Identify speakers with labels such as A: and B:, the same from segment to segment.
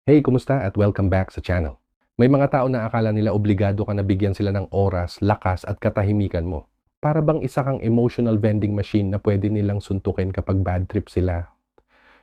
A: Hey, kumusta at welcome back sa channel. May mga tao na akala nila obligado ka na bigyan sila ng oras, lakas at katahimikan mo. Para bang isa kang emotional vending machine na pwede nilang suntukin kapag bad trip sila.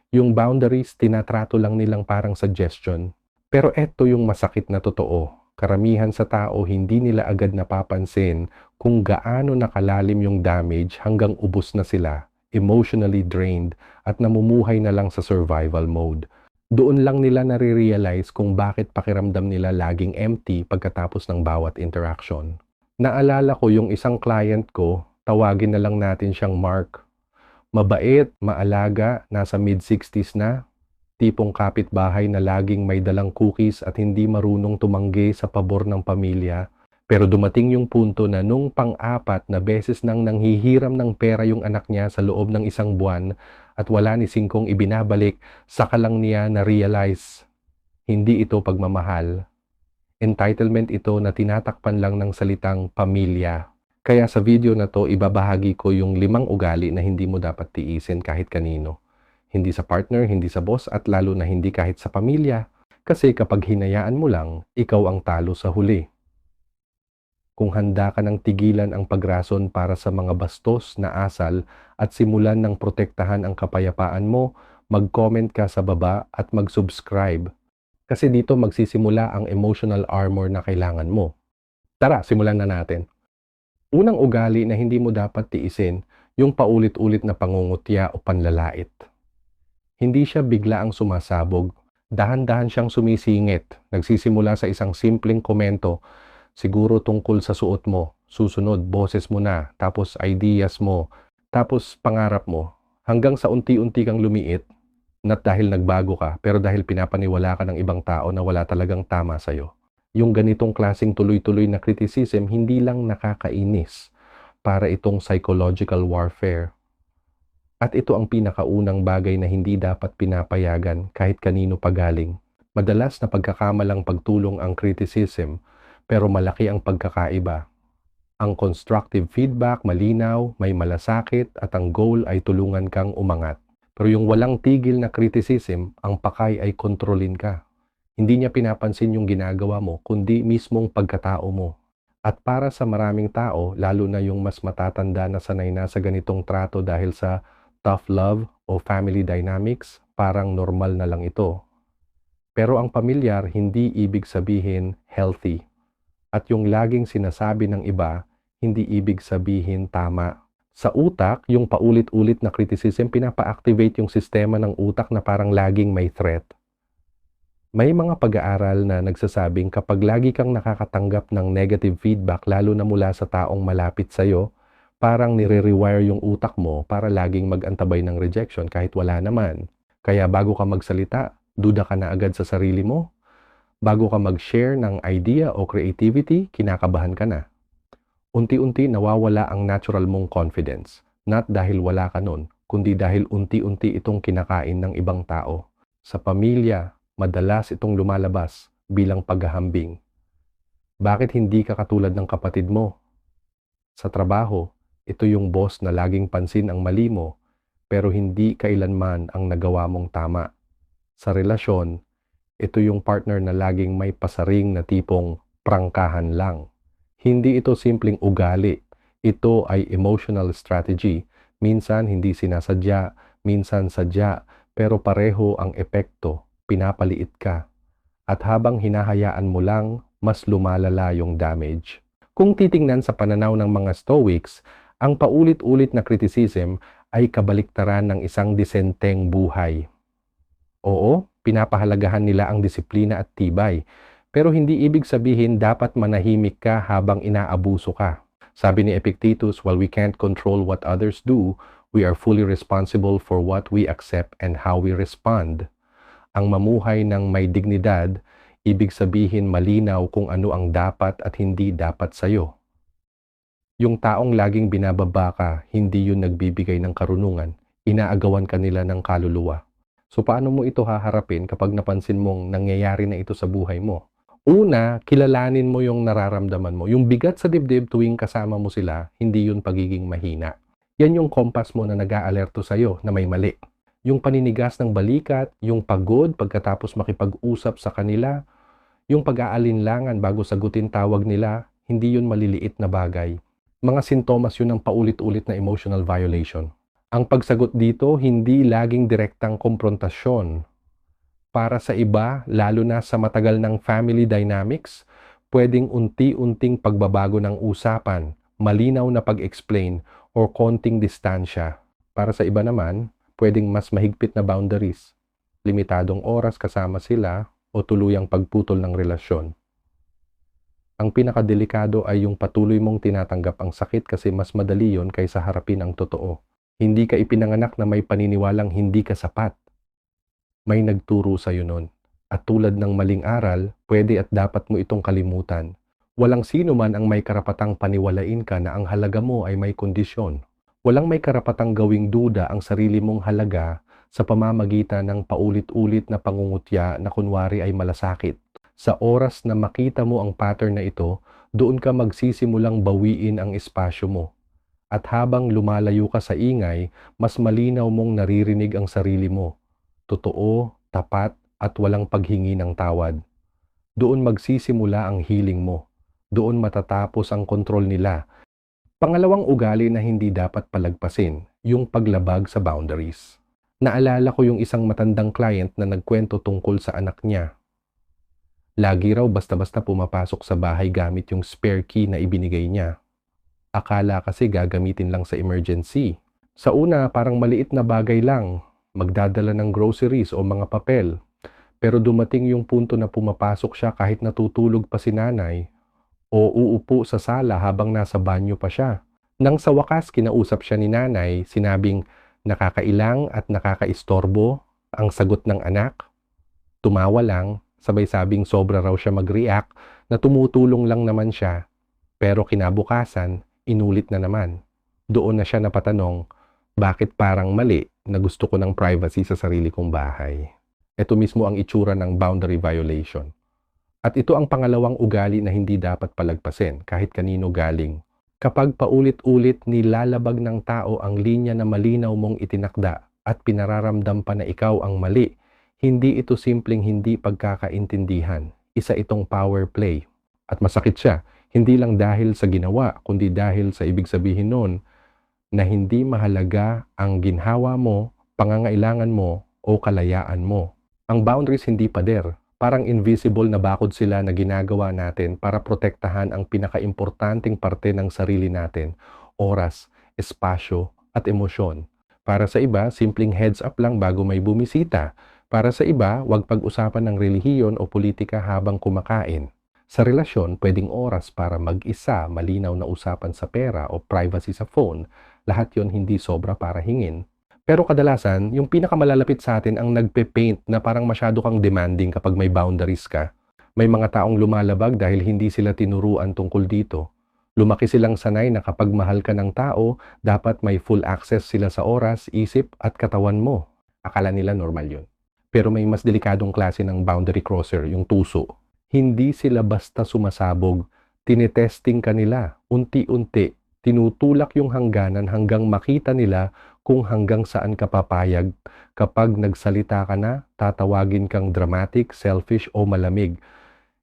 A: Yung boundaries, tinatrato lang nilang parang suggestion. Pero eto yung masakit na totoo. Karamihan sa tao hindi nila agad napapansin kung gaano nakalalim yung damage hanggang ubos na sila, emotionally drained at namumuhay na lang sa survival mode. Doon lang nila nare-realize kung bakit pakiramdam nila laging empty pagkatapos ng bawat interaction. Naalala ko yung isang client ko, tawagin na lang natin siyang Mark. Mabait, maalaga, nasa mid-60s na, tipong kapitbahay na laging may dalang cookies at hindi marunong tumanggi sa pabor ng pamilya. Pero dumating yung punto na nung pang-apat na beses nang nanghihiram ng pera yung anak niya sa loob ng isang buwan at wala ni singkong ibinabalik, saka lang niya na-realize, hindi ito pagmamahal. Entitlement ito na tinatakpan lang ng salitang pamilya. Kaya sa video na to, ibabahagi ko yung 5 ugali na hindi mo dapat tiisin kahit kanino. Hindi sa partner, hindi sa boss, at lalo na hindi kahit sa pamilya. Kasi kapag hinayaan mo lang, ikaw ang talo sa huli. Kung handa ka ng tigilan ang pagrason para sa mga bastos na asal at simulan ng protektahan ang kapayapaan mo, mag-comment ka sa baba at mag-subscribe. Kasi dito magsisimula ang emotional armor na kailangan mo. Tara, simulan na natin. Unang ugali na hindi mo dapat tiisin, yung paulit-ulit na pangungutya o panlalait. Hindi siya bigla ang sumasabog, dahan-dahan siyang sumisingit, nagsisimula sa isang simpleng komento, siguro tungkol sa suot mo, susunod boses mo na, tapos ideas mo, tapos pangarap mo, hanggang sa unti-unti kang lumiit, not dahil nagbago ka, pero dahil pinapaniwala ka ng ibang tao na wala talagang tama sa'yo. Yung ganitong klaseng tuloy-tuloy na criticism, hindi lang nakakainis, para itong psychological warfare. At ito ang pinakaunang bagay na hindi dapat pinapayagan kahit kanino pagaling. Madalas na pagkakamalang pagtulong ang criticism, pero malaki ang pagkakaiba. Ang constructive feedback, malinaw, may malasakit at ang goal ay tulungan kang umangat. Pero yung walang tigil na criticism, ang pakay ay kontrolin ka. Hindi niya pinapansin yung ginagawa mo, kundi mismong pagkatao mo. At para sa maraming tao, lalo na yung mas matatanda na sanay na sa ganitong trato dahil sa tough love o family dynamics, parang normal na lang ito. Pero ang pamilyar, hindi ibig sabihin healthy. At yung laging sinasabi ng iba, hindi ibig sabihin tama. Sa utak, yung paulit-ulit na criticism, pinapa-activate yung sistema ng utak na parang laging may threat. May mga pag-aaral na nagsasabing kapag lagi kang nakakatanggap ng negative feedback, lalo na mula sa taong malapit sa'yo, parang nire-rewire yung utak mo para laging mag-antabay ng rejection kahit wala naman. Kaya bago ka magsalita, duda ka na agad sa sarili mo. Bago ka mag-share ng idea o creativity, kinakabahan ka na. Unti-unti nawawala ang natural mong confidence. Not dahil wala ka nun, kundi dahil unti-unti itong kinakain ng ibang tao. Sa pamilya, madalas itong lumalabas bilang paghahambing. Bakit hindi ka katulad ng kapatid mo? Sa trabaho, ito yung boss na laging pansin ang mali mo, pero hindi kailanman ang nagawa mong tama. Sa relasyon, ito yung partner na laging may pasaring na tipong prangkahan lang. Hindi ito simpleng ugali. Ito ay emotional strategy. Minsan hindi sinasadya, minsan sadya, pero pareho ang epekto. Pinapaliit ka. At habang hinahayaan mo lang, mas lumalala yung damage. Kung titingnan sa pananaw ng mga Stoics, ang paulit-ulit na criticism ay kabaliktaran ng isang disenteng buhay. Oo, pinapahalagahan nila ang disiplina at tibay, pero hindi ibig sabihin dapat manahimik ka habang inaabuso ka. Sabi ni Epictetus, while we can't control what others do, we are fully responsible for what we accept and how we respond. Ang mamuhay ng may dignidad, ibig sabihin malinaw kung ano ang dapat at hindi dapat sa'yo. Yung taong laging binababa ka, hindi yun nagbibigay ng karunungan, inaagawan ka nila ng kaluluwa. So paano mo ito haharapin kapag napansin mong nangyayari na ito sa buhay mo? Una, kilalanin mo yung nararamdaman mo. Yung bigat sa dibdib tuwing kasama mo sila, hindi yun pagiging mahina. Yan yung kompas mo na nag-aalerto sa'yo na may mali. Yung paninigas ng balikat, yung pagod pagkatapos makipag-usap sa kanila, yung pag-aalinlangan bago sagutin tawag nila, hindi yun maliliit na bagay. Mga sintomas yun ng paulit-ulit na emotional violation. Ang pagsagot dito, hindi laging direktang komprontasyon. Para sa iba, lalo na sa matagal ng family dynamics, pwedeng unti-unting pagbabago ng usapan, malinaw na pag-explain, or konting distansya. Para sa iba naman, pwedeng mas mahigpit na boundaries, limitadong oras kasama sila, o tuluyang pagputol ng relasyon. Ang pinakadelikado ay yung patuloy mong tinatanggap ang sakit kasi mas madali yon kaysa harapin ang totoo. Hindi ka ipinanganak na may paniniwalang hindi ka sapat. May nagturo sa'yo nun. At tulad ng maling aral, pwede at dapat mo itong kalimutan. Walang sino man ang may karapatang paniwalain ka na ang halaga mo ay may kondisyon. Walang may karapatang gawing duda ang sarili mong halaga sa pamamagitan ng paulit-ulit na pangungutya na kunwari ay malasakit. Sa oras na makita mo ang pattern na ito, doon ka magsisimulang bawiin ang espasyo mo. At habang lumalayo ka sa ingay, mas malinaw mong naririnig ang sarili mo. Totoo, tapat, at walang paghingi ng tawad. Doon magsisimula ang healing mo. Doon matatapos ang kontrol nila. Pangalawang ugali na hindi dapat palagpasin, yung paglabag sa boundaries. Naalala ko yung isang matandang client na nagkwento tungkol sa anak niya. Lagi raw basta-basta pumapasok sa bahay gamit yung spare key na ibinigay niya. Akala kasi gagamitin lang sa emergency. Sa una, parang maliit na bagay lang, magdadala ng groceries o mga papel. Pero dumating yung punto na pumapasok siya kahit natutulog pa si nanay o uupo sa sala habang nasa banyo pa siya. Nang sa wakas kinausap siya ni nanay, sinabing nakakailang at nakakaistorbo ang sagot ng anak. Tumawa lang, sabay sabing sobra raw siya mag-react na tumutulong lang naman siya. Pero kinabukasan, inulit na naman. Doon na siya napatanong, bakit parang mali na gusto ko ng privacy sa sarili kong bahay? Ito mismo ang itsura ng boundary violation. At ito ang pangalawang ugali na hindi dapat palagpasin kahit kanino galing. Kapag paulit-ulit nilalabag ng tao ang linya na malinaw mong itinakda at pinararamdam pa na ikaw ang mali, hindi ito simpleng hindi pagkakaintindihan. Isa itong power play. At masakit siya, hindi lang dahil sa ginawa, kundi dahil sa ibig sabihin nun na hindi mahalaga ang ginhawa mo, pangangailangan mo, o kalayaan mo. Ang boundaries hindi pader. Parang invisible na bakod sila na ginagawa natin para protektahan ang pinakaimportanteng parte ng sarili natin, oras, espasyo, at emosyon. Para sa iba, simpleng heads up lang bago may bumisita. Para sa iba, huwag pag-usapan ng relihiyon o politika habang kumakain. Sa relasyon, pwedeng oras para mag-isa, malinaw na usapan sa pera o privacy sa phone. Lahat yon hindi sobra para hingin. Pero kadalasan, yung pinakamalalapit sa atin ang nagpe-paint na parang masyado kang demanding kapag may boundaries ka. May mga taong lumalabag dahil hindi sila tinuruan tungkol dito. Lumaki silang sanay na kapag mahal ka ng tao, dapat may full access sila sa oras, isip at katawan mo. Akala nila normal yun. Pero may mas delikadong klase ng boundary crosser, yung tuso. Hindi sila basta sumasabog, tinetesting ka nila, unti-unti. Tinutulak yung hangganan hanggang makita nila kung hanggang saan ka papayag. Kapag nagsalita ka na, tatawagin kang dramatic, selfish o malamig.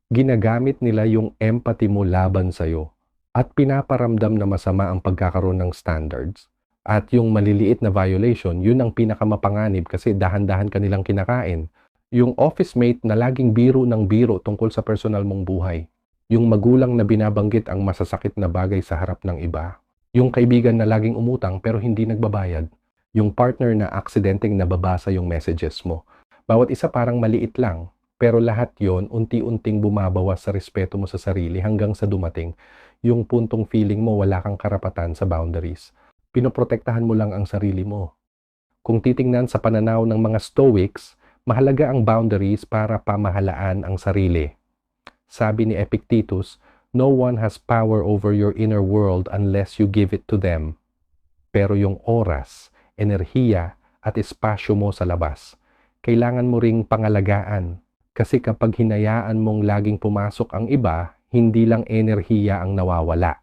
A: Ginagamit nila yung empathy mo laban sa'yo at pinaparamdam na masama ang pagkakaroon ng standards. At yung maliliit na violation, yun ang pinakamapanganib kasi dahan-dahan kanilang kinakain. Yung office mate na laging biro ng biro tungkol sa personal mong buhay. Yung magulang na binabanggit ang masasakit na bagay sa harap ng iba. Yung kaibigan na laging umutang pero hindi nagbabayad. Yung partner na aksidenteng nababasa yung messages mo. Bawat isa parang maliit lang, pero lahat yon unti-unting bumabawas sa respeto mo sa sarili hanggang sa dumating yung puntong feeling mo wala kang karapatan sa boundaries. Pinoprotektahan mo lang ang sarili mo. Kung titingnan sa pananaw ng mga Stoics, mahalaga ang boundaries para pamahalaan ang sarili. Sabi ni Epictetus, no one has power over your inner world unless you give it to them. Pero yung oras, enerhiya, at espasyo mo sa labas, kailangan mo ring pangalagaan. Kasi kapag hinayaan mong laging pumasok ang iba, hindi lang enerhiya ang nawawala.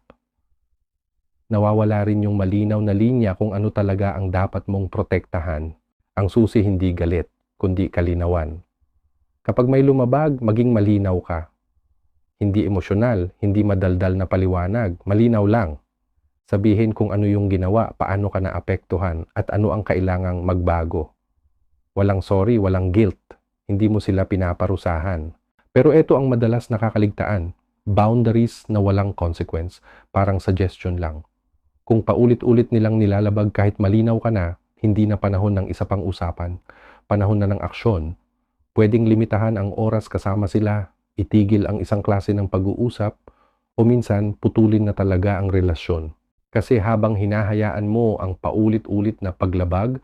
A: Nawawala rin yung malinaw na linya kung ano talaga ang dapat mong protektahan. Ang susi hindi galit, kundi kalinawan. Kapag may lumabag, maging malinaw ka. Hindi emosyonal, hindi madaldal na paliwanag, malinaw lang. Sabihin kung ano yung ginawa, paano ka naapektuhan, at ano ang kailangang magbago. Walang sorry, walang guilt. Hindi mo sila pinaparusahan. Pero ito ang madalas nakakaligtaan. Boundaries na walang consequence, parang suggestion lang. Kung paulit-ulit nilang nilalabag kahit malinaw ka na, hindi na panahon ng isa pang usapan. Panahon na ng aksyon. Pwedeng limitahan ang oras kasama sila, itigil ang isang klase ng pag-uusap, o minsan putulin na talaga ang relasyon. Kasi habang hinahayaan mo ang paulit-ulit na paglabag,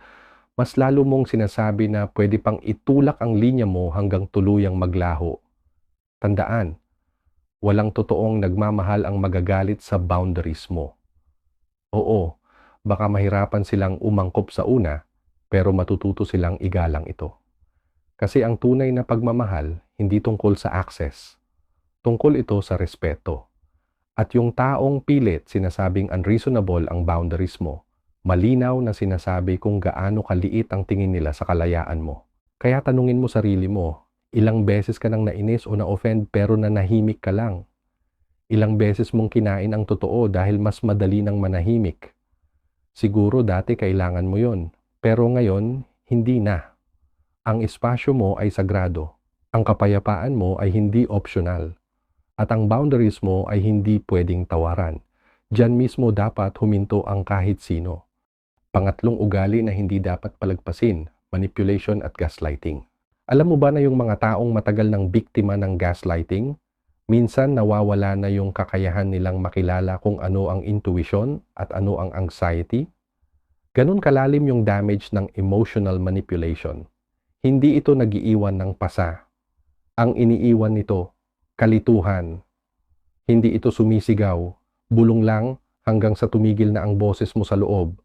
A: mas lalo mong sinasabi na pwede pang itulak ang linya mo hanggang tuluyang maglaho. Tandaan, walang totoong nagmamahal ang magagalit sa boundaries mo. Oo, baka mahirapan silang umangkop sa una, pero matututo silang igalang ito. Kasi ang tunay na pagmamahal, hindi tungkol sa access. Tungkol ito sa respeto. At yung taong pilit sinasabing unreasonable ang boundaries mo, malinaw na sinasabi kung gaano kaliit ang tingin nila sa kalayaan mo. Kaya tanungin mo sarili mo, ilang beses ka nang nainis o na-offend pero nanahimik ka lang? Ilang beses mong kinain ang totoo dahil mas madali nang manahimik? Siguro dati kailangan mo yon, pero ngayon, hindi na. Ang espasyo mo ay sagrado. Ang kapayapaan mo ay hindi optional. At ang boundaries mo ay hindi pwedeng tawaran. Diyan mismo dapat huminto ang kahit sino. Pangatlong ugali na hindi dapat palagpasin, manipulation at gaslighting. Alam mo ba na yung mga taong matagal ng biktima ng gaslighting, minsan nawawala na yung kakayahan nilang makilala kung ano ang intuition at ano ang anxiety? Ganun kalalim yung damage ng emotional manipulation. Hindi ito nagiiwan ng pasa. Ang iniiwan nito, kalituhan. Hindi ito sumisigaw, bulong lang hanggang sa tumigil na ang boses mo sa loob.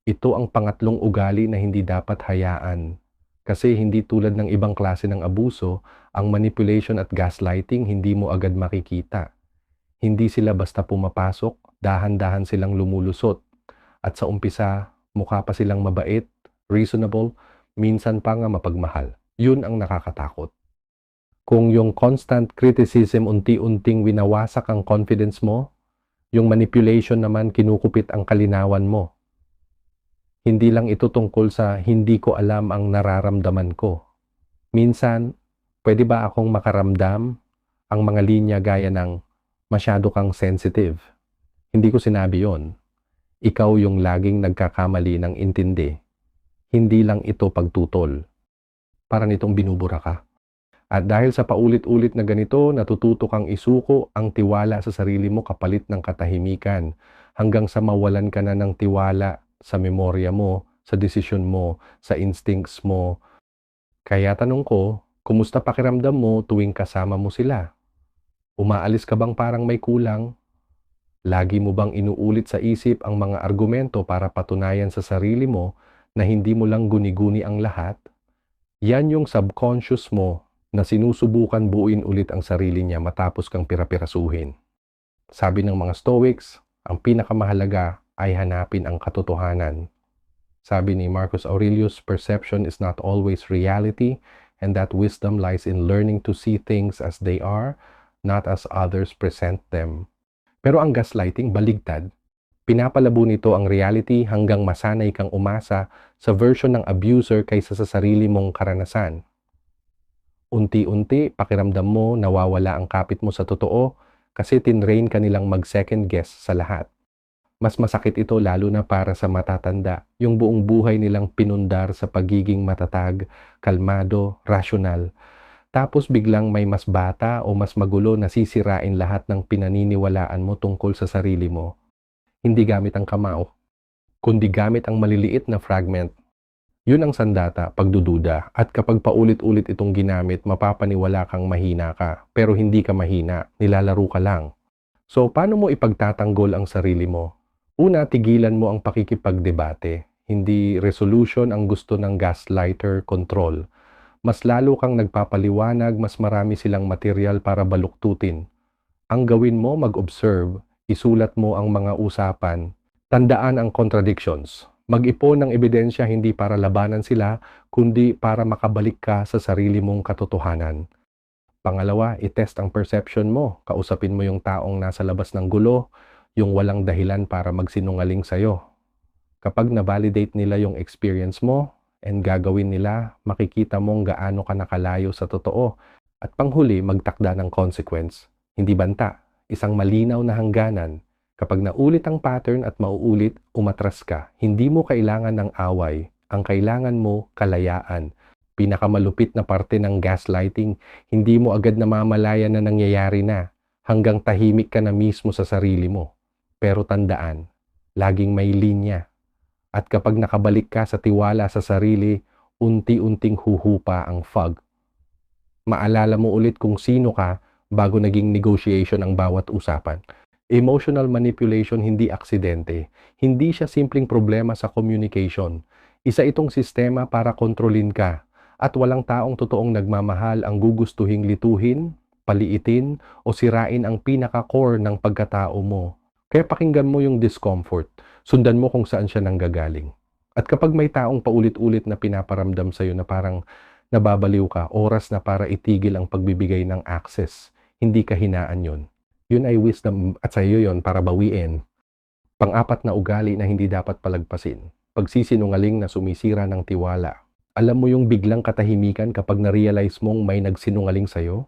A: Ito ang pangatlong ugali na hindi dapat hayaan. Kasi hindi tulad ng ibang klase ng abuso, ang manipulation at gaslighting hindi mo agad makikita. Hindi sila basta pumapasok, dahan-dahan silang lumulusot. At sa umpisa, mukha pa silang mabait, reasonable, minsan pa nga mapagmahal. Yun ang nakakatakot. Kung yung constant criticism unti-unting winawasak ang confidence mo, yung manipulation naman kinukupit ang kalinawan mo. Hindi lang ito tungkol sa hindi ko alam ang nararamdaman ko. Minsan, pwede ba akong makaramdam ang mga linya gaya ng masyado kang sensitive? Hindi ko sinabi yon. Ikaw yung laging nagkakamali ng intindi. Hindi lang ito pagtutol. Para nitong binubura ka. At dahil sa paulit-ulit na ganito, natututo kang isuko ang tiwala sa sarili mo kapalit ng katahimikan hanggang sa mawalan ka na ng tiwala sa memorya mo, sa desisyon mo, sa instincts mo. Kaya tanong ko, kumusta pakiramdam mo tuwing kasama mo sila? Umaalis ka bang parang may kulang? Lagi mo bang inuulit sa isip ang mga argumento para patunayan sa sarili mo na hindi mo lang guni-guni ang lahat? Yan yung subconscious mo na sinusubukan buuin ulit ang sarili niya matapos kang pira-pirasuhin. Sabi ng mga Stoics, ang pinakamahalaga ay hanapin ang katotohanan. Sabi ni Marcus Aurelius, perception is not always reality and that wisdom lies in learning to see things as they are, not as others present them. Pero ang gaslighting baligtad. Pinapalabo nito ang reality hanggang masanay kang umasa sa version ng abuser kaysa sa sarili mong karanasan. Unti-unti, pakiramdam mo nawawala ang kapit mo sa totoo kasi tinrain ka nilang mag-second guess sa lahat. Mas masakit ito lalo na para sa matatanda, yung buong buhay nilang pinundar sa pagiging matatag, kalmado, rasyonal. Tapos biglang may mas bata o mas magulo na sisirain lahat ng pinaniniwalaan mo tungkol sa sarili mo. Hindi gamit ang kamao, kundi gamit ang maliliit na fragment. Yun ang sandata, pagdududa, at kapag paulit-ulit itong ginamit, mapapaniwala kang mahina ka, pero hindi ka mahina, nilalaro ka lang. So, paano mo ipagtatanggol ang sarili mo? Una, tigilan mo ang pakikipagdebate. Hindi resolution ang gusto ng gaslighter, control. Mas lalo kang nagpapaliwanag, mas marami silang material para baluktutin. Ang gawin mo, mag-observe, isulat mo ang mga usapan. Tandaan ang contradictions. Mag-ipon ng ebidensya hindi para labanan sila, kundi para makabalik ka sa sarili mong katotohanan. Pangalawa, i-test ang perception mo. Kausapin mo yung taong nasa labas ng gulo, yung walang dahilan para magsinungaling sa'yo. Kapag na-validate nila yung experience mo and gagawin nila, makikita mong gaano ka nakalayo sa totoo. At panghuli, magtakda ng consequence. Hindi banta, isang malinaw na hangganan. Kapag naulit ang pattern at mauulit, umatras ka. Hindi mo kailangan ng away. Ang kailangan mo, kalayaan. Pinakamalupit na parte ng gaslighting, hindi mo agad namamalayan na nangyayari na. Hanggang tahimik ka na mismo sa sarili mo. Pero tandaan, laging may linya. At kapag nakabalik ka sa tiwala sa sarili, unti-unting huhupa ang fog. Maalala mo ulit kung sino ka bago naging negotiation ang bawat usapan. Emotional manipulation hindi aksidente. Hindi siya simpleng problema sa communication. Isa itong sistema para kontrolin ka. At walang taong totoong nagmamahal ang gugustuhing lituhin, paliitin o sirain ang pinaka-core ng pagkatao mo. Kaya pakinggan mo yung discomfort. Sundan mo kung saan siya nanggagaling. At kapag may taong paulit-ulit na pinaparamdam sa'yo na parang nababaliw ka, oras na para itigil ang pagbibigay ng access. Hindi kahinaan yun. Yun ay wisdom at sa iyo yun para bawiin. Pang-apat na ugali na hindi dapat palagpasin. Pagsisinungaling na sumisira ng tiwala. Alam mo yung biglang katahimikan kapag na-realize mong may nagsinungaling sa'yo?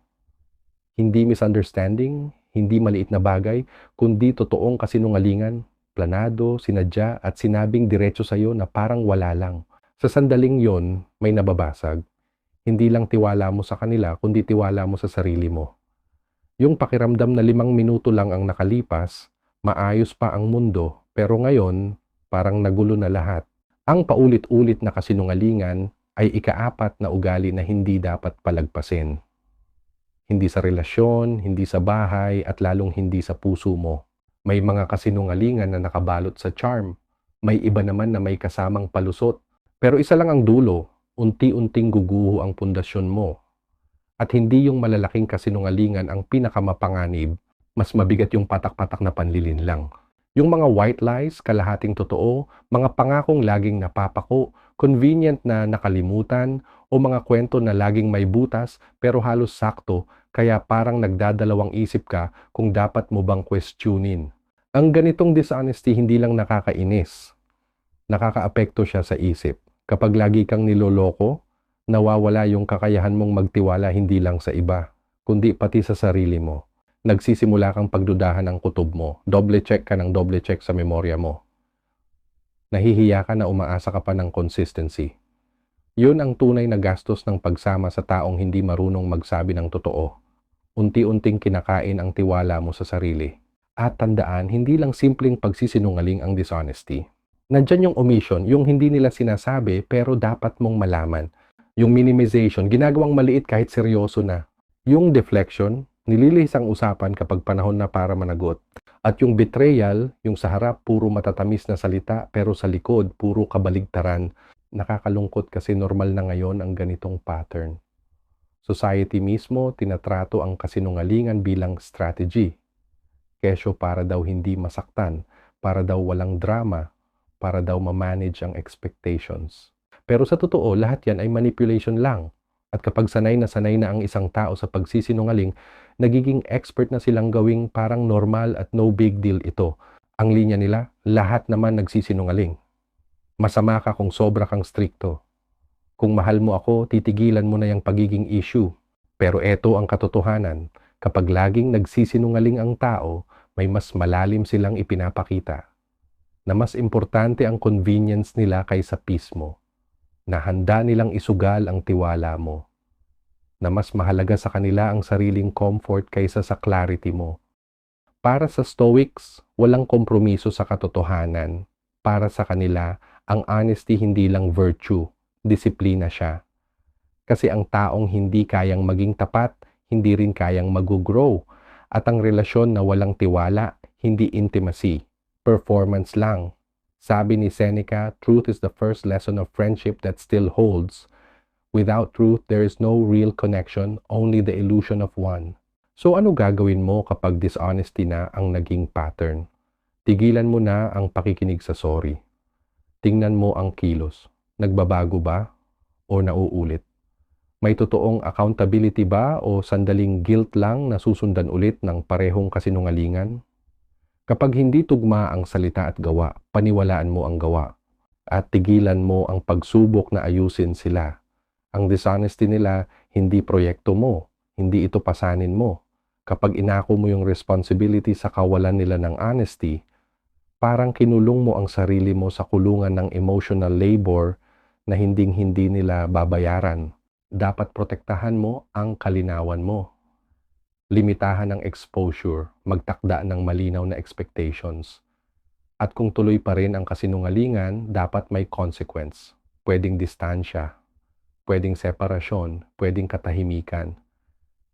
A: Hindi misunderstanding, hindi maliit na bagay, kundi totoong kasinungalingan, planado, sinadya at sinabing diretso sa'yo na parang wala lang. Sa sandaling yon, may nababasag. Hindi lang tiwala mo sa kanila, kundi tiwala mo sa sarili mo. Yung pakiramdam na 5 minuto lang ang nakalipas, maayos pa ang mundo, pero ngayon, parang nagulo na lahat. Ang paulit-ulit na kasinungalingan ay ika-4 na ugali na hindi dapat palagpasin. Hindi sa relasyon, hindi sa bahay, at lalong hindi sa puso mo. May mga kasinungalingan na nakabalot sa charm. May iba naman na may kasamang palusot. Pero isa lang ang dulo, unti-unting guguho ang pundasyon mo. At hindi yung malalaking kasinungalingan ang pinakamapanganib, mas mabigat yung patak-patak na panlilin lang. Yung mga white lies, kalahating totoo, mga pangakong laging napapako, convenient na nakalimutan, o mga kwento na laging may butas pero halos sakto, kaya parang nagdadalawang isip ka kung dapat mo bang questionin. Ang ganitong dishonesty hindi lang nakakainis, nakakaapekto siya sa isip. Kapag lagi kang niloloko, nawawala yung kakayahan mong magtiwala hindi lang sa iba, kundi pati sa sarili mo. Nagsisimula kang pagdudahan ng kutob mo. Double check ka ng double check sa memorya mo. Nahihiya ka na umaasa ka pa ng consistency. Yun ang tunay na gastos ng pagsama sa taong hindi marunong magsabi ng totoo. Unti-unting kinakain ang tiwala mo sa sarili. At tandaan, hindi lang simpleng pagsisinungaling ang dishonesty. Nandyan yung omission, yung hindi nila sinasabi pero dapat mong malaman. Yung minimization, ginagawang maliit kahit seryoso na. Yung deflection, nililihis ang usapan kapag panahon na para managot. At yung betrayal, yung sa harap puro matatamis na salita pero sa likod puro kabaligtaran. Nakakalungkot kasi normal na ngayon ang ganitong pattern. Society mismo tinatrato ang kasinungalingan bilang strategy. Kesyo para daw hindi masaktan, para daw walang drama, para daw ma-manage ang expectations. Pero sa totoo, lahat yan ay manipulation lang. At kapag sanay na ang isang tao sa pagsisinungaling, nagiging expert na silang gawing parang normal at no big deal ito. Ang linya nila, lahat naman nagsisinungaling. Masama ka kung sobra kang strikto. Kung mahal mo ako, titigilan mo na yung pagiging issue. Pero eto ang katotohanan, kapag laging nagsisinungaling ang tao, may mas malalim silang ipinapakita. Na mas importante ang convenience nila kaysa peace mo. Na handa nilang isugal ang tiwala mo. Na mas mahalaga sa kanila ang sariling comfort kaysa sa clarity mo. Para sa Stoics, walang kompromiso sa katotohanan. Para sa kanila, ang honesty hindi lang virtue, disiplina siya. Kasi ang taong hindi kayang maging tapat, hindi rin kayang mag-grow. At ang relasyon na walang tiwala, hindi intimacy, performance lang. Sabi ni Seneca, truth is the first lesson of friendship that still holds. Without truth, there is no real connection, only the illusion of one. So ano gagawin mo kapag dishonesty na ang naging pattern? Tigilan mo na ang pakikinig sa sorry. Tingnan mo ang kilos. Nagbabago ba o nauulit? May totoong accountability ba o sandaling guilt lang na susundan ulit ng parehong kasinungalingan? Kapag hindi tugma ang salita at gawa, paniwalaan mo ang gawa at tigilan mo ang pagsubok na ayusin sila. Ang dishonesty nila, hindi proyekto mo, hindi ito pasanin mo. Kapag inako mo yung responsibility sa kawalan nila ng honesty, parang kinulong mo ang sarili mo sa kulungan ng emotional labor na hinding-hindi nila babayaran. Dapat protektahan mo ang kalinawan mo. Limitahan ang exposure, magtakda ng malinaw na expectations. At kung tuloy pa rin ang kasinungalingan, dapat may consequence. Pwedeng distansya, pwedeng separasyon, pwedeng katahimikan.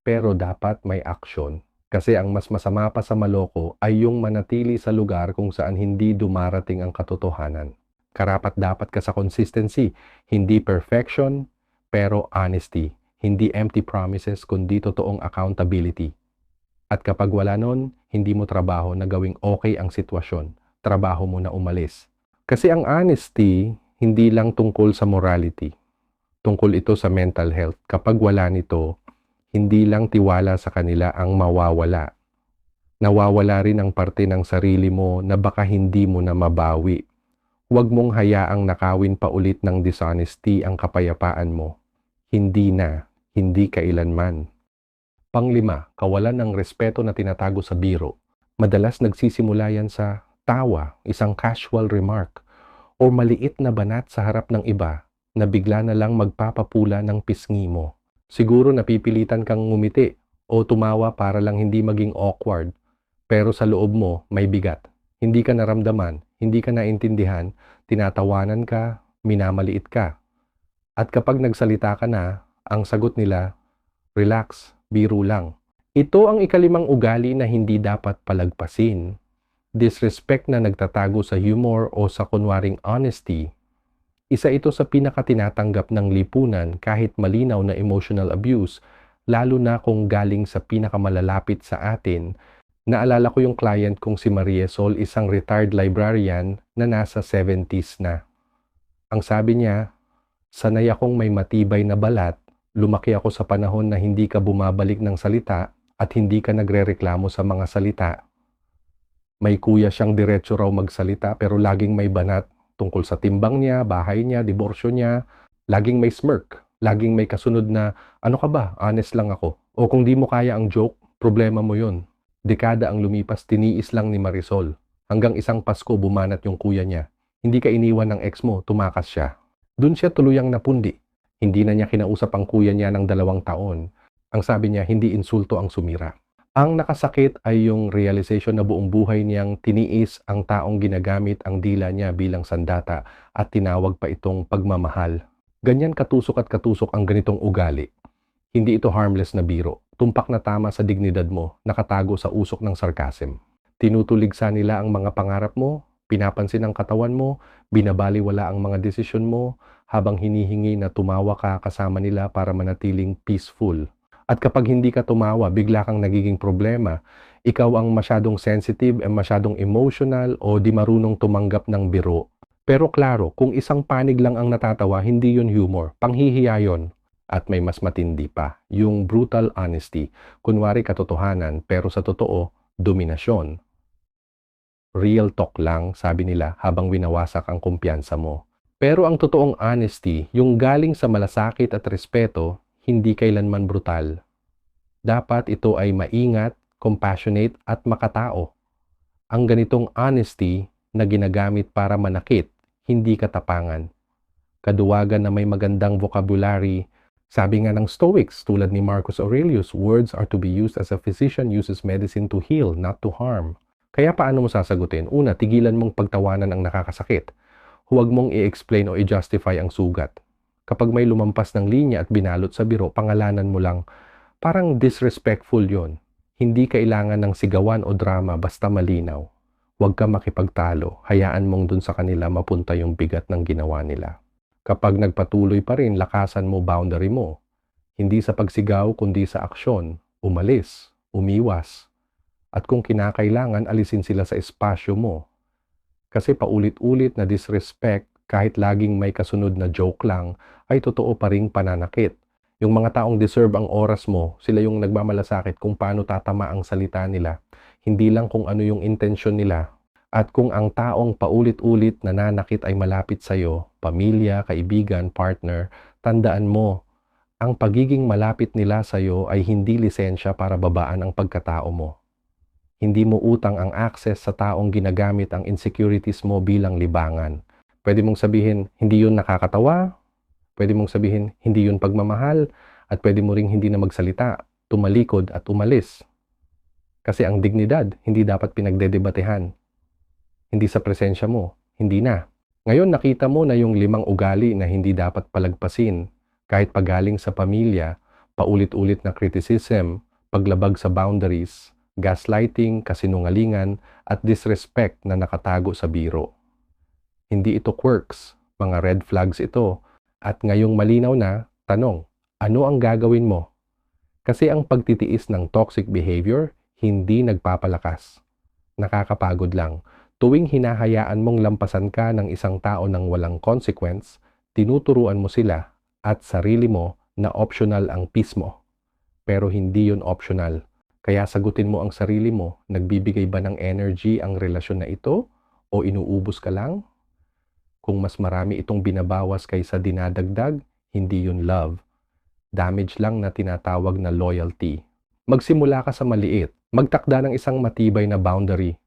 A: Pero dapat may action. Kasi ang mas masama pa sa maloko ay yung manatili sa lugar kung saan hindi dumarating ang katotohanan. Karapat-dapat ka sa consistency, hindi perfection, pero honesty. Hindi empty promises, kundi totoong accountability. At kapag wala nun, hindi mo trabaho na gawing okay ang sitwasyon. Trabaho mo na umalis. Kasi ang honesty, hindi lang tungkol sa morality. Tungkol ito sa mental health. Kapag wala nito, hindi lang tiwala sa kanila ang mawawala. Nawawala rin ang parte ng sarili mo na baka hindi mo na mabawi. Huwag mong hayaang nakawin pa ulit ng dishonesty ang kapayapaan mo. Hindi na, hindi kailanman. Panglima, kawalan ng respeto na tinatago sa biro. Madalas nagsisimula yan sa tawa, isang casual remark, o maliit na banat sa harap ng iba na bigla na lang magpapapula ng pisngi mo. Siguro napipilitan kang ngumiti o tumawa para lang hindi maging awkward, pero sa loob mo may bigat. Hindi ka naramdaman, hindi ka naintindihan, tinatawanan ka, minamaliit ka. At kapag nagsalita ka na, ang sagot nila, relax, biro lang. Ito ang ikalimang ugali na hindi dapat palagpasin. Disrespect na nagtatago sa humor o sa kunwaring honesty. Isa ito sa pinakatinatanggap ng lipunan kahit malinaw na emotional abuse, lalo na kung galing sa pinakamalalapit sa atin. Naalala ko yung client kong si Maria Sol, isang retired librarian na nasa 70s na. Ang sabi niya, sanay akong may matibay na balat, lumaki ako sa panahon na hindi ka bumabalik ng salita at hindi ka nagrereklamo sa mga salita. May kuya siyang diretso raw magsalita pero laging may banat. Tungkol sa timbang niya, bahay niya, diborsyo niya, laging may smirk, laging may kasunod na, ano ka ba, honest lang ako. O kung di mo kaya ang joke, problema mo yun. Dekada ang lumipas, tiniis lang ni Marisol. Hanggang isang Pasko, bumanat yung kuya niya. Hindi ka iniwan ng ex mo, tumakas siya. Doon siya tuluyang napundi. Hindi na niya kinausap ang kuya niya ng 2 taon. Ang sabi niya, hindi insulto ang sumira. Ang nakasakit ay yung realization na buong buhay niyang tiniis ang taong ginagamit ang dila niya bilang sandata at tinawag pa itong pagmamahal. Ganyan katusok at katusok ang ganitong ugali. Hindi ito harmless na biro. Tumpak na tama sa dignidad mo, nakatago sa usok ng sarcasm. Tinutuligsa nila ang mga pangarap mo, pinapansin ang katawan mo, binabaliwala ang mga desisyon mo, habang hinihingi na tumawa ka kasama nila para manatiling peaceful. At kapag hindi ka tumawa, bigla kang nagiging problema. Ikaw ang masyadong sensitive, masyadong emotional o di marunong tumanggap ng biro. Pero klaro, kung isang panig lang ang natatawa, hindi yun humor. Panghihiya yun. At may mas matindi pa, yung brutal honesty. Kunwari katotohanan, pero sa totoo, dominasyon. Real talk lang, sabi nila, habang winawasak ang kumpiyansa mo. Pero ang totoong honesty, yung galing sa malasakit at respeto, hindi kailanman brutal. Dapat ito ay maingat, compassionate at makatao. Ang ganitong honesty na ginagamit para manakit, hindi katapangan. Kaduwagan na may magandang vocabulary. Sabi nga ng Stoics tulad ni Marcus Aurelius, words are to be used as a physician uses medicine to heal, not to harm. Kaya paano mo sasagutin? Una, tigilan mong pagtawanan ang nakakasakit. Huwag mong i-explain o i-justify ang sugat. Kapag may lumampas ng linya at binalot sa biro, pangalanan mo lang, parang disrespectful yon. Hindi kailangan ng sigawan o drama basta malinaw. Huwag ka makipagtalo, hayaan mong dun sa kanila mapunta yung bigat ng ginawa nila. Kapag nagpatuloy pa rin, lakasan mo boundary mo. Hindi sa pagsigaw kundi sa aksyon, umalis, umiwas. At kung kinakailangan, alisin sila sa espasyo mo. Kasi paulit-ulit na disrespect Kahit laging may kasunod na joke lang, ay totoo pa ring pananakit. Yung mga taong deserve ang oras mo, sila yung nagmamalasakit kung paano tatama ang salita nila, hindi lang kung ano yung intensyon nila. At kung ang taong paulit-ulit nananakit ay malapit sa'yo, pamilya, kaibigan, partner, tandaan mo, ang pagiging malapit nila sa'yo ay hindi lisensya para babaan ang pagkatao mo. Hindi mo utang ang access sa taong ginagamit ang insecurities mo bilang libangan. Pwede mong sabihin, hindi yun nakakatawa. Pwede mong sabihin, hindi yun pagmamahal. At pwede mo ring hindi na magsalita, tumalikod at umalis. Kasi ang dignidad, hindi dapat pinagdedebatehan. Hindi sa presensya mo, hindi na. Ngayon nakita mo na yung 5 ugali na hindi dapat palagpasin. Kahit pagaling sa pamilya, paulit-ulit na criticism, paglabag sa boundaries, gaslighting, kasinungalingan, at disrespect na nakatago sa biro. Hindi ito quirks, mga red flags ito. At ngayong malinaw na, tanong, ano ang gagawin mo? Kasi ang pagtitiis ng toxic behavior, hindi nagpapalakas. Nakakapagod lang. Tuwing hinahayaan mong lampasan ka ng isang tao ng walang consequence, tinuturuan mo sila at sarili mo na optional ang peace mo. Pero hindi yun optional. Kaya sagutin mo ang sarili mo, nagbibigay ba ng energy ang relasyon na ito o inuubos ka lang? Kung mas marami itong binabawas kaysa dinadagdag, hindi yun love. Damage lang na tinatawag na loyalty. Magsimula ka sa maliit. Magtakda ng isang matibay na boundary.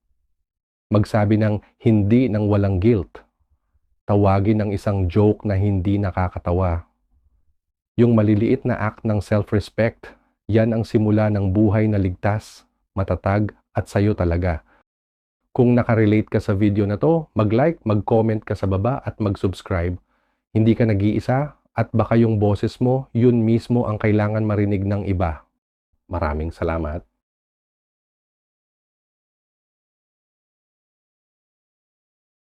A: Magsabi ng hindi ng walang guilt. Tawagin ng isang joke na hindi nakakatawa. Yung maliliit na act ng self-respect, yan ang simula ng buhay na ligtas, matatag at sayo talaga. Kung nakarelate ka sa video na to, mag-like, mag-comment ka sa baba at mag-subscribe. Hindi ka nag-iisa at baka yung boses mo, yun mismo ang kailangan marinig ng iba. Maraming salamat.